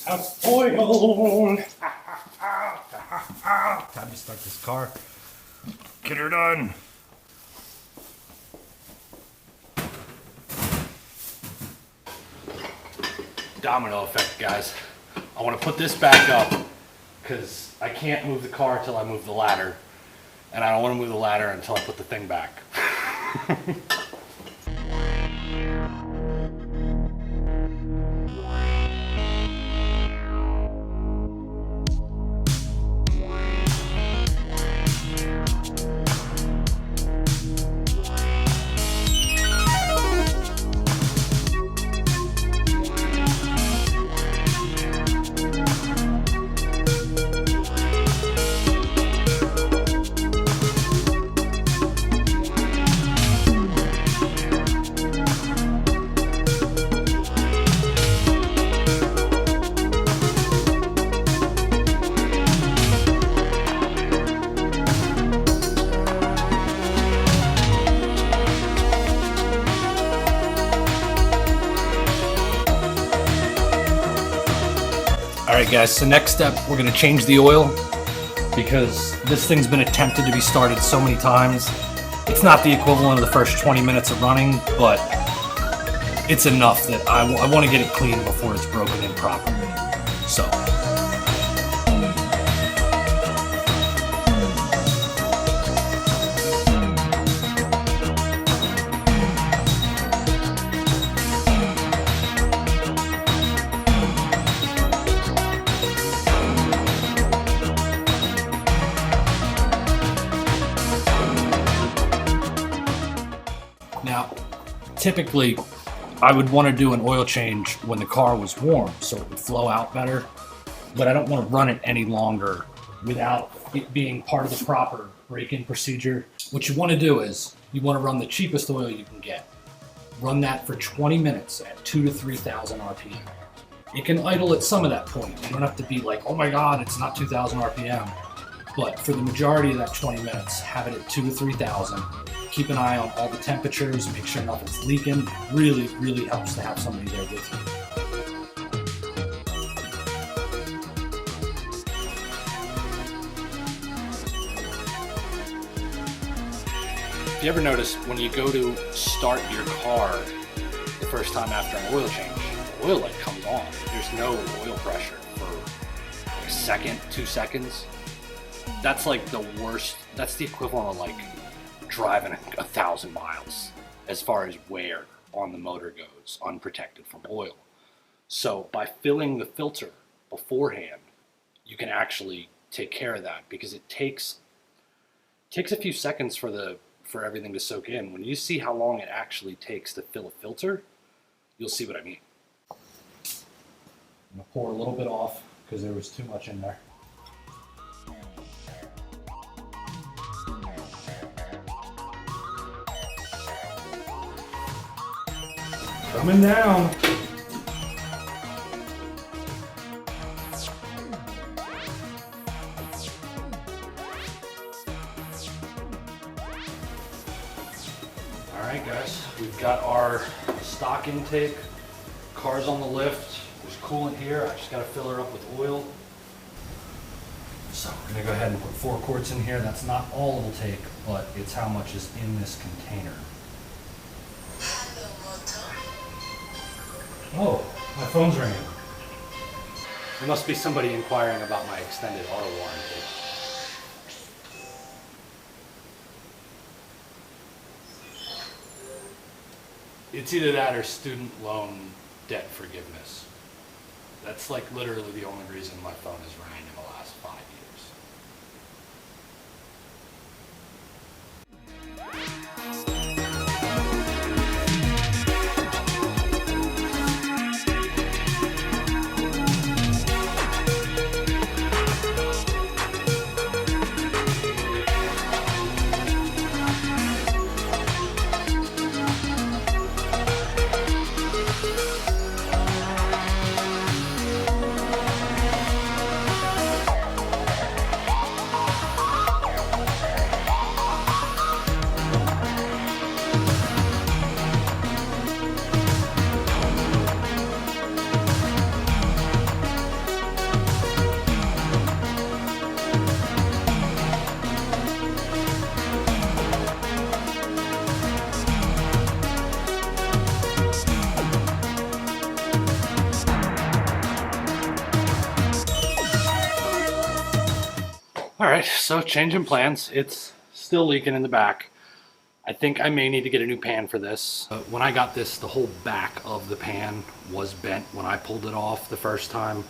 Oil. Time to start this car. Get her done. Domino effect, guys. I want to put this back up because I can't move the car until I move the ladder, and I don't want to move the ladder until I put the thing back. Alright guys, so next step, we're going to change the oil because this thing's been attempted to be started so many times. It's not the equivalent of the first 20 minutes of running, but it's enough that I want to get it clean before it's broken in properly. So. Now, typically, I would want to do an oil change when the car was warm so it would flow out better, but I don't want to run it any longer without it being part of the proper break-in procedure. What you want to do is, you want to run the cheapest oil you can get. Run that for 20 minutes at 2,000 to 3,000 RPM. It can idle at some of that point. You don't have to be like, oh my God, it's not 2,000 RPM. But for the majority of that 20 minutes, have it at 2,000 to 3,000. Keep an eye on all the temperatures, make sure nothing's leaking. Really, really helps to have somebody there with you. If you ever notice, when you go to start your car the first time after an oil change, the oil light comes on. There's no oil pressure for a second, 2 seconds. That's like the worst. That's the equivalent of like driving 1,000 miles as far as wear on the motor goes, unprotected from oil. So by filling the filter beforehand, you can actually take care of that because it takes a few seconds for everything to soak in. When you see how long it actually takes to fill a filter, you'll see what I mean. I'm gonna pour a little bit off because there was too much in there. Coming down. All right, guys, we've got our stock intake. Car's on the lift. There's coolant here. I just got to fill her up with oil. So we're gonna go ahead and put 4 quarts in here. That's not all it'll take, but it's how much is in this container. Oh, my phone's ringing. There must be somebody inquiring about my extended auto warranty. It's either that or student loan debt forgiveness. That's like literally the only reason my phone is ringing in the last 5 years. Alright, so changing plans. It's still leaking in the back. I think I may need to get a new pan for this. When I got this, the whole back of the pan was bent when I pulled it off the first time.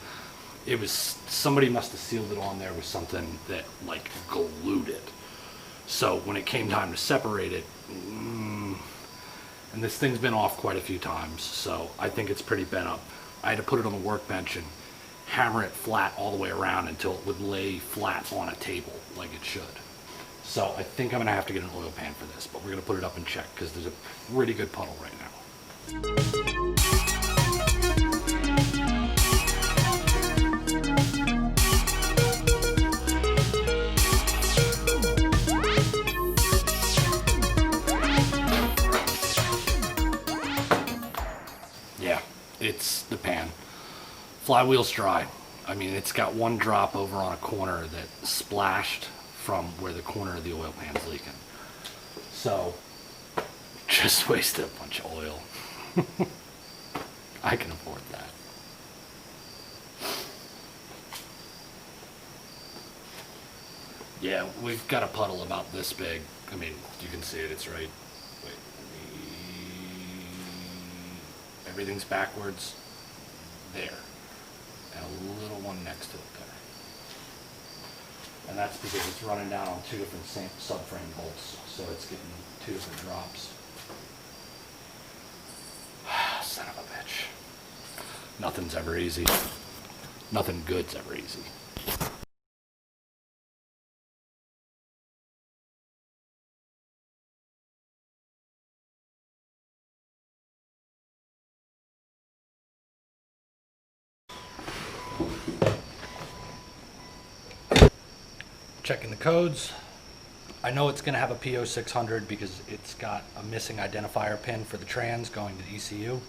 It was, somebody must have sealed it on there with something that like glued it. So when it came time to separate it, and this thing's been off quite a few times, so I think it's pretty bent up. I had to put it on the workbench and hammer it flat all the way around until it would lay flat on a table like it should. So I think I'm gonna have to get an oil pan for this, but we're gonna put it up and check because there's a pretty good puddle right now. Yeah, it's the pan. Flywheel's dry. I mean, it's got one drop over on a corner that splashed from where the corner of the oil pan's leaking. So, just wasted a bunch of oil. I can afford that. Yeah, we've got a puddle about this big. I mean, you can see it, it's right. Wait, everything's backwards. There. And a little one next to it there. And that's because it's running down on two different subframe bolts, so it's getting two different drops. Son of a bitch. Nothing's ever easy. Nothing good's ever easy. Checking the codes. I know it's going to have a PO600 because it's got a missing identifier pin for the trans going to the ECU.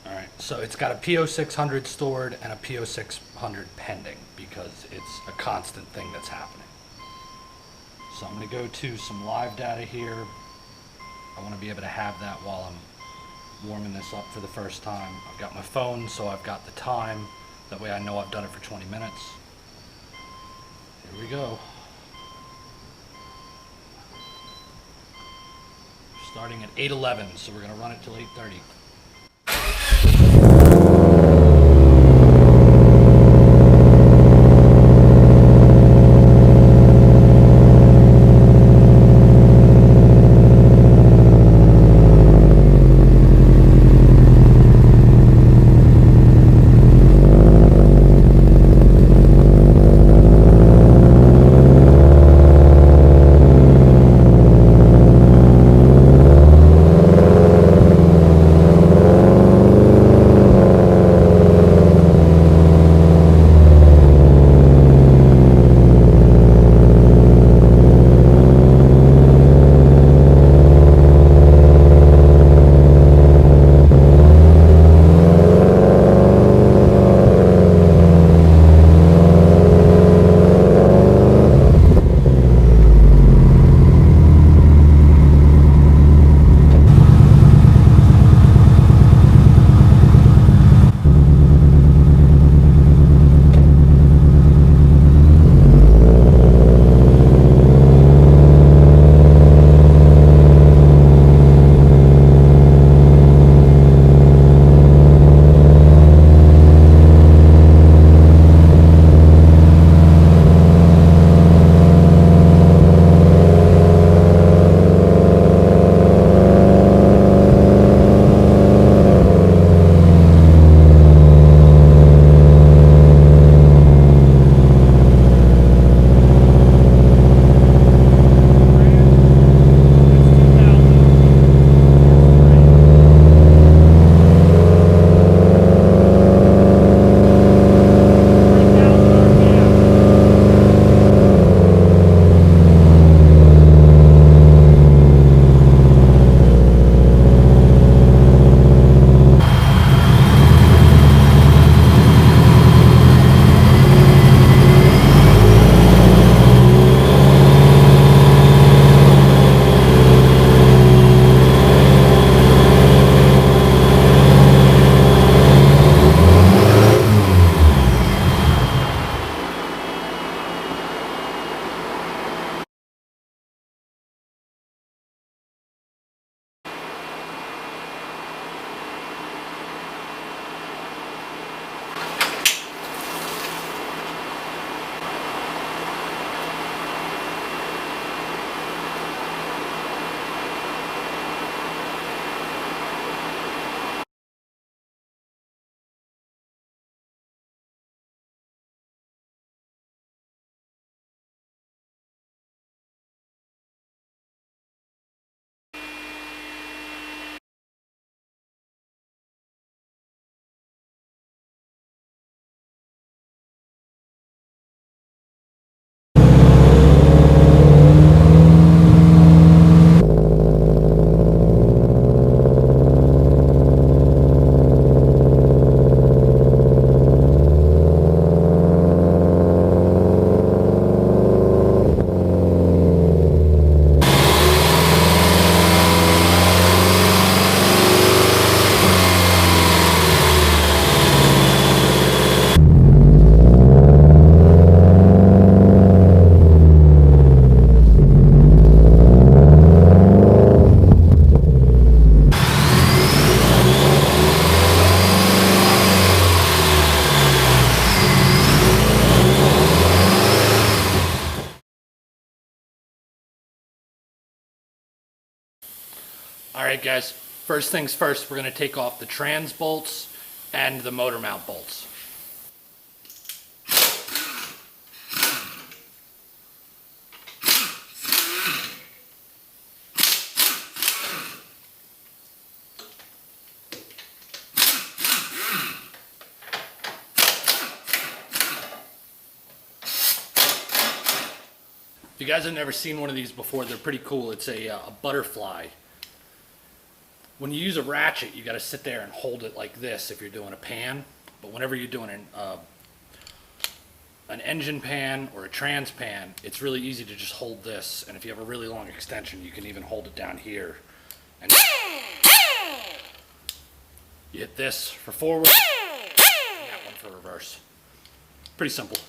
Alright, so it's got a PO600 stored and a PO600 pending because it's a constant thing that's happening. So I'm going to go to some live data here. I want to be able to have that while I'm warming this up for the first time. I've got my phone, so I've got the time. That way I know I've done it for 20 minutes. Here we go. Starting at 8:11, so we're going to run it till 8:30. All right, guys. First things first, we're going to take off the trans bolts and the motor mount bolts. If you guys have never seen one of these before, they're pretty cool. It's a butterfly. When you use a ratchet, you got to sit there and hold it like this if you're doing a pan. But whenever you're doing an engine pan or a trans pan, it's really easy to just hold this. And if you have a really long extension, you can even hold it down here. And you hit this for forward and that one for reverse. Pretty simple.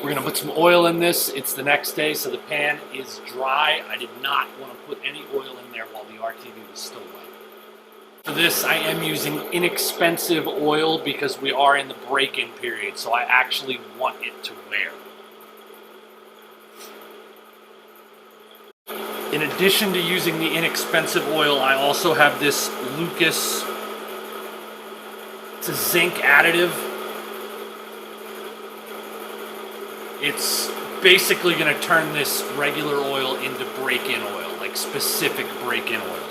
We're gonna put some oil in this. It's the next day, so the pan is dry. I did not want to put any oil in there while the RTV was still wet. For this, I am using inexpensive oil because we are in the break-in period, so I actually want it to wear. In addition to using the inexpensive oil, I also have this Lucas, it's a zinc additive. It's basically going to turn this regular oil into break-in oil, like specific break-in oil.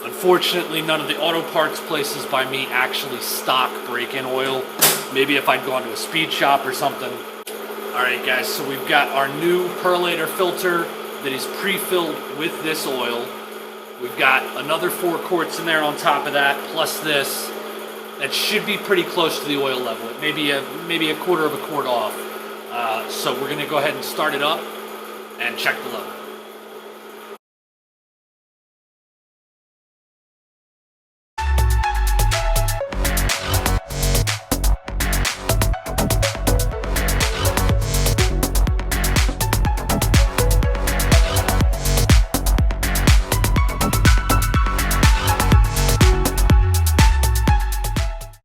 Unfortunately, none of the auto parts places by me actually stock break-in oil. Maybe if I'd gone to a speed shop or something. Alright guys, so we've got our new perlator filter that is pre-filled with this oil. We've got another 4 quarts in there on top of that, plus this. That should be pretty close to the oil level. It may be a quarter of a quart off. So we're going to go ahead and start it up and check the level.